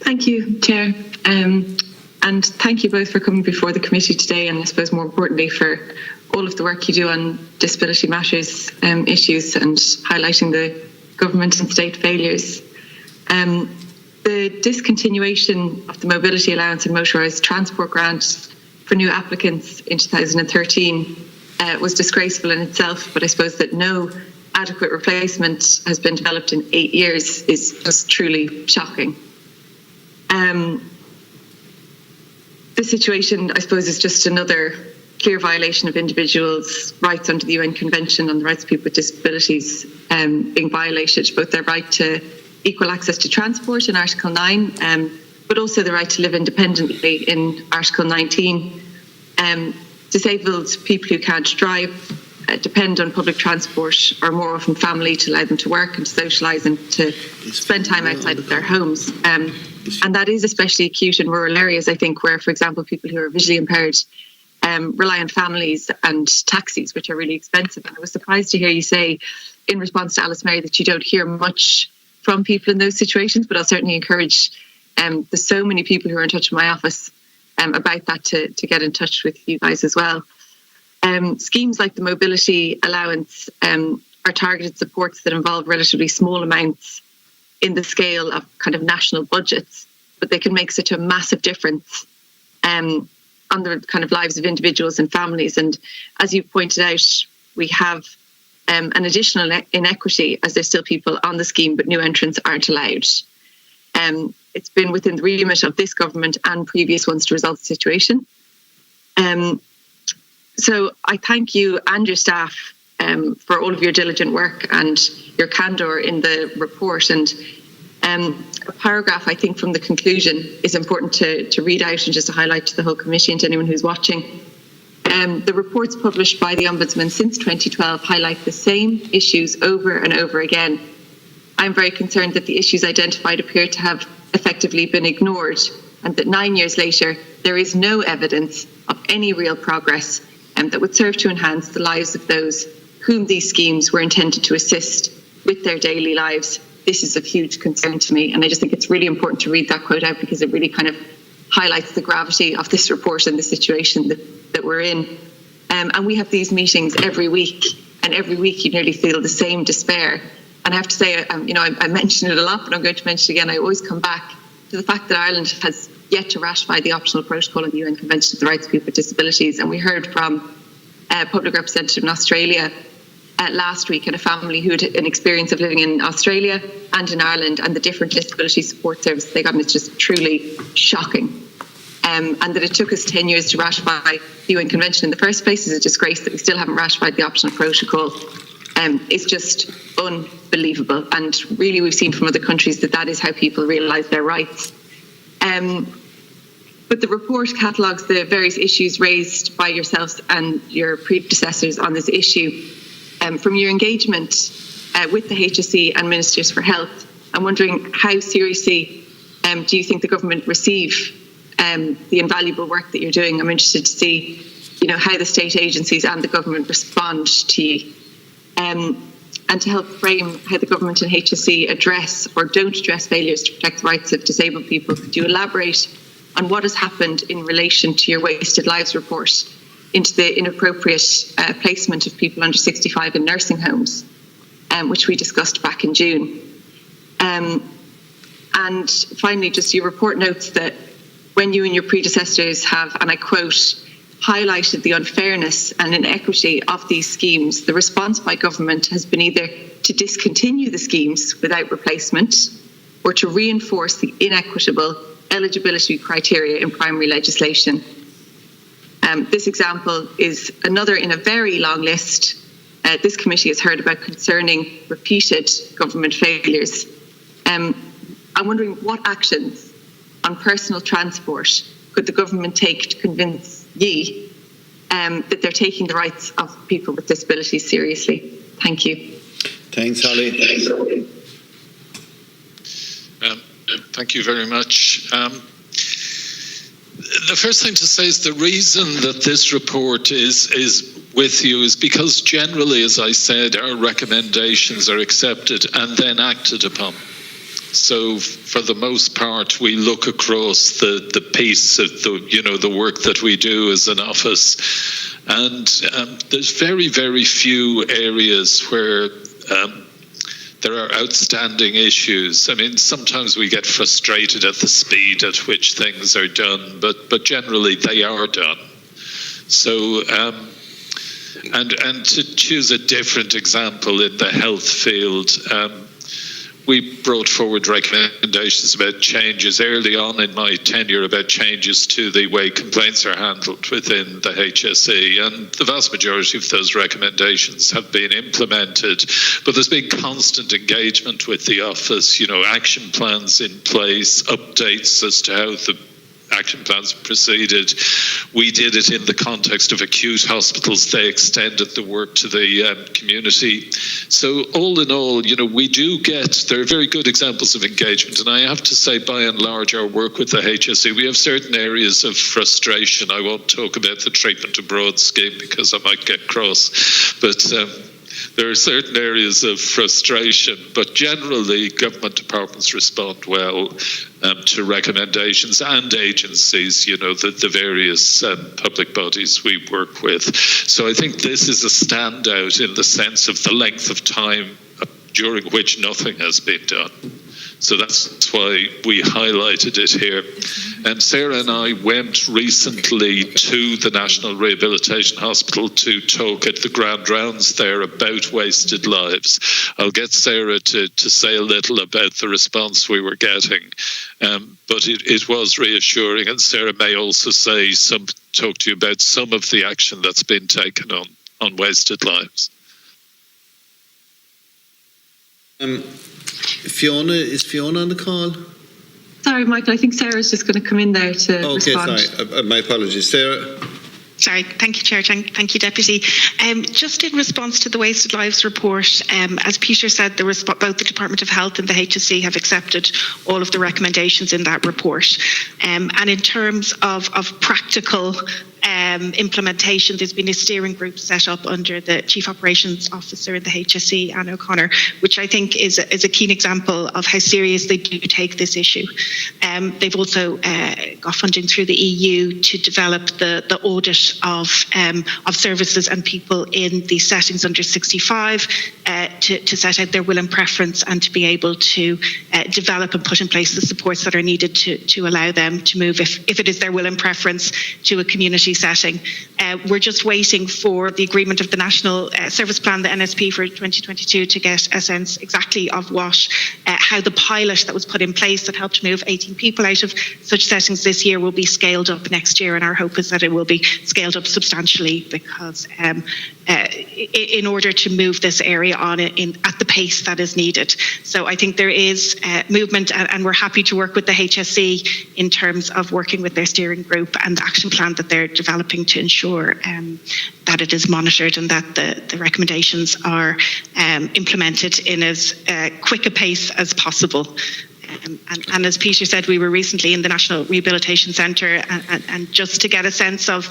Thank you, Chair. And thank you both for coming before the committee today, and I suppose more importantly for all of the work you do on disability matters issues and highlighting the government and state failures. The discontinuation of the mobility allowance and motorised transport grant for new applicants in 2013 was disgraceful in itself, but I suppose that no adequate replacement has been developed in 8 years is just truly shocking. This situation, I suppose, is just another clear violation of individuals' rights under the UN Convention on the Rights of People with Disabilities being violated, both their right to equal access to transport in Article 9, but also the right to live independently in Article 19. Disabled people who can't drive depend on public transport or more often family to allow them to work and to socialise and to spend time outside of their homes. And that is especially acute in rural areas, I think, where, for example, people who are visually impaired rely on families and taxis, which are really expensive. And I was surprised to hear you say, in response to Alice Mary, that you don't hear much from people in those situations, but I'll certainly encourage there's so many people who are in touch with my office about that to get in touch with you guys as well. Schemes like the mobility allowance are targeted supports that involve relatively small amounts in the scale of kind of national budgets, but they can make such a massive difference on the kind of lives of individuals and families. And as you pointed out, we have an additional inequity as there's still people on the scheme, but new entrants aren't allowed. It's been within the remit of this government and previous ones to resolve the situation. So I thank you and your staff for all of your diligent work and your candour in the report. And a paragraph, I think, from the conclusion is important to read out and just to highlight to the whole committee and to anyone who's watching. The reports published by the Ombudsman since 2012 highlight the same issues over and over again. I'm very concerned that the issues identified appear to have effectively been ignored, and that 9 years later there is no evidence of any real progress that would serve to enhance the lives of those whom these schemes were intended to assist with their daily lives. This is of huge concern to me, and I just think it's really important to read that quote out because it really kind of highlights the gravity of this report and the situation that we're in. And we have these meetings every week, and every week you nearly feel the same despair. And I have to say, I mention it a lot, but I'm going to mention it again. I always come back to the fact that Ireland has yet to ratify the optional protocol of the UN Convention on the Rights of People with Disabilities. And we heard from a public representative in Australia last week, and a family who had an experience of living in Australia and in Ireland, and the different disability support services they got, and it's just truly shocking. And that it took us 10 years to ratify the UN Convention in the first place is a disgrace. That we still haven't ratified the optional protocol is just unbelievable. And really we've seen from other countries that is how people realise their rights. But the report catalogues the various issues raised by yourselves and your predecessors on this issue. From your engagement with the HSE and Ministers for Health, I'm wondering how seriously do you think the government receive the invaluable work that you're doing? I'm interested to see, how the state agencies and the government respond to you. And to help frame how the government and HSE address or don't address failures to protect the rights of disabled people, could you elaborate on what has happened in relation to your Wasted Lives report into the inappropriate placement of people under 65 in nursing homes, which we discussed back in June? And finally, just your report notes that when you and your predecessors have, and I quote, highlighted the unfairness and inequity of these schemes, the response by government has been either to discontinue the schemes without replacement or to reinforce the inequitable eligibility criteria in primary legislation. This example is another in a very long list this committee has heard about concerning repeated government failures. I'm wondering what actions on personal transport could the government take to convince ye that they're taking the rights of people with disabilities seriously? Thank you. Thanks, Holly. Thank you very much. The first thing to say is the reason that this report is with you is because generally, as I said, our recommendations are accepted and then acted upon. So for the most part, we look across the piece of the work that we do as an office, and there's very, very few areas where there are outstanding issues. I mean, sometimes we get frustrated at the speed at which things are done, but generally they are done. So, and to choose a different example in the health field, we brought forward recommendations about changes early on in my tenure about changes to the way complaints are handled within the HSE, and the vast majority of those recommendations have been implemented. But there's been constant engagement with the office, action plans in place, updates as to how the action plans proceeded. We did it in the context of acute hospitals. They extended the work to the community. So all in all, we do there are very good examples of engagement. And I have to say, by and large, our work with the HSE, we have certain areas of frustration. I won't talk about the treatment abroad scheme because I might get cross. But there are certain areas of frustration, but generally government departments respond well to recommendations, and agencies, the various public bodies we work with. So I think this is a standout in the sense of the length of time during which nothing has been done. So that's why we highlighted it here. And Sarah and I went recently to the National Rehabilitation Hospital to talk at the grand rounds there about wasted lives. I'll get Sarah to say a little about the response we were getting, but it was reassuring. And Sarah may also talk to you about some of the action that's been taken on wasted lives. Is Fiona on the call? Sorry, Michael, I think Sarah's just going to come in there to respond. Okay, sorry. My apologies. Sarah? Sorry, thank you, Chair. Thank you, Deputy. Just in response to the Wasted Lives report, as Peter said, both the Department of Health and the HSE have accepted all of the recommendations in that report. And in terms of practical implementation, there's been a steering group set up under the Chief Operations Officer in the HSE, Anne O'Connor, which I think is a keen example of how serious they do take this issue. They've also got funding through the EU to develop the audit of services and people in the settings under 65 to set out their will and preference, and to be able to develop and put in place the supports that are needed to allow them to move, if it is their will and preference, to a community setting. We're just waiting for the agreement of the National Service Plan, the NSP, for 2022 to get a sense exactly of how the pilot that was put in place that helped move 18 people out of such settings this year will be scaled up next year. And our hope is that it will be scaled up substantially, because in order to move this area on at the pace that is needed. So I think there is movement, and we're happy to work with the HSE in terms of working with their steering group and the action plan that they're developing to ensure that it is monitored and that the recommendations are implemented in as quick a pace as possible. And as Peter said, we were recently in the National Rehabilitation Centre, and just to get a sense of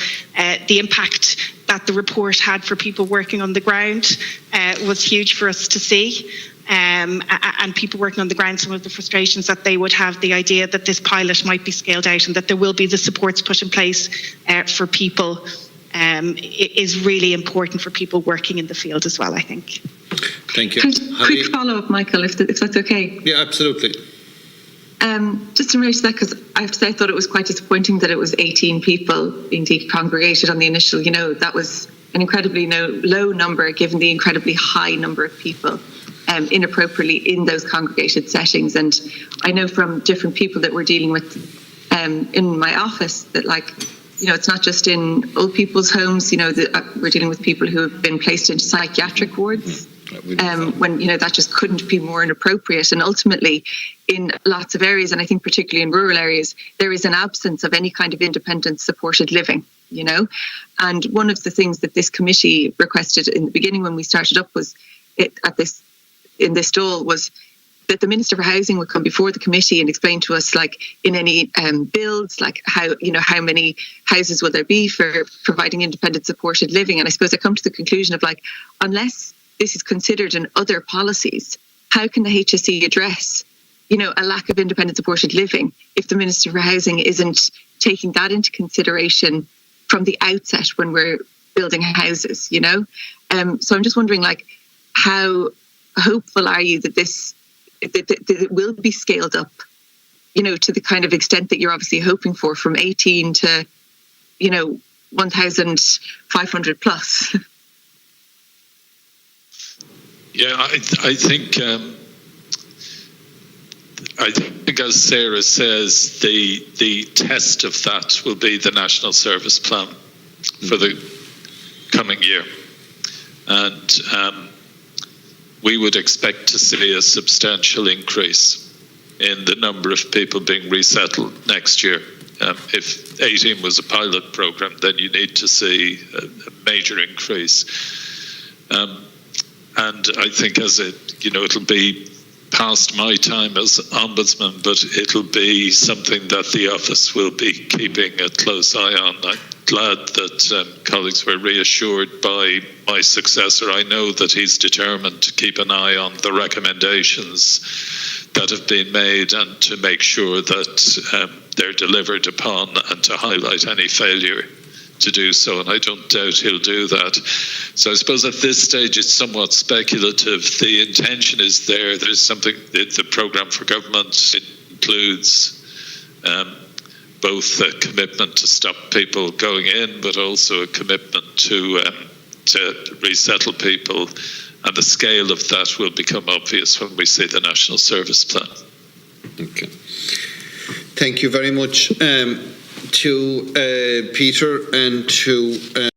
the impact that the report had for people working on the ground was huge for us to see. And people working on the ground, some of the frustrations that they would have, the idea that this pilot might be scaled out and that there will be the supports put in place for people is really important for people working in the field as well, I think. Thank you. Quick follow-up, Michael, if that's okay. Yeah, absolutely. Just in relation to that, because I have to say I thought it was quite disappointing that it was 18 people being decongregated on the initial, that was an incredibly low number given the incredibly high number of people inappropriately in those congregated settings. And I know from different people that we're dealing with in my office that, it's not just in old people's homes, we're dealing with people who have been placed into psychiatric wards. When that just couldn't be more inappropriate. And ultimately, in lots of areas, and I think particularly in rural areas, there is an absence of any kind of independent supported living, And one of the things that this committee requested in the beginning when we started up was in this stall was that the Minister for Housing would come before the committee and explain to us, in any builds, how many houses will there be for providing independent supported living. And I suppose I come to the conclusion of unless this is considered in other policies, how can the HSE address, a lack of independent supported living if the Minister for Housing isn't taking that into consideration from the outset when we're building houses, So I'm just wondering, how hopeful are you that that it will be scaled up, to the kind of extent that you're obviously hoping for, from 18 to, 1,500 plus? Yeah, I think as Sarah says, the test of that will be the National Service Plan for the coming year, and we would expect to see a substantial increase in the number of people being resettled next year. If 18 was a pilot program, then you need to see a major increase. And I think it'll be past my time as Ombudsman, but it'll be something that the office will be keeping a close eye on. I'm glad that colleagues were reassured by my successor. I know that he's determined to keep an eye on the recommendations that have been made and to make sure that they're delivered upon and to highlight any failure to do so, and I don't doubt he'll do that. So I suppose at this stage it's somewhat speculative. The intention is there. There's something, the programme for government includes both a commitment to stop people going in, but also a commitment to resettle people, and the scale of that will become obvious when we see the National Service Plan. Okay. Thank you very much to Peter and to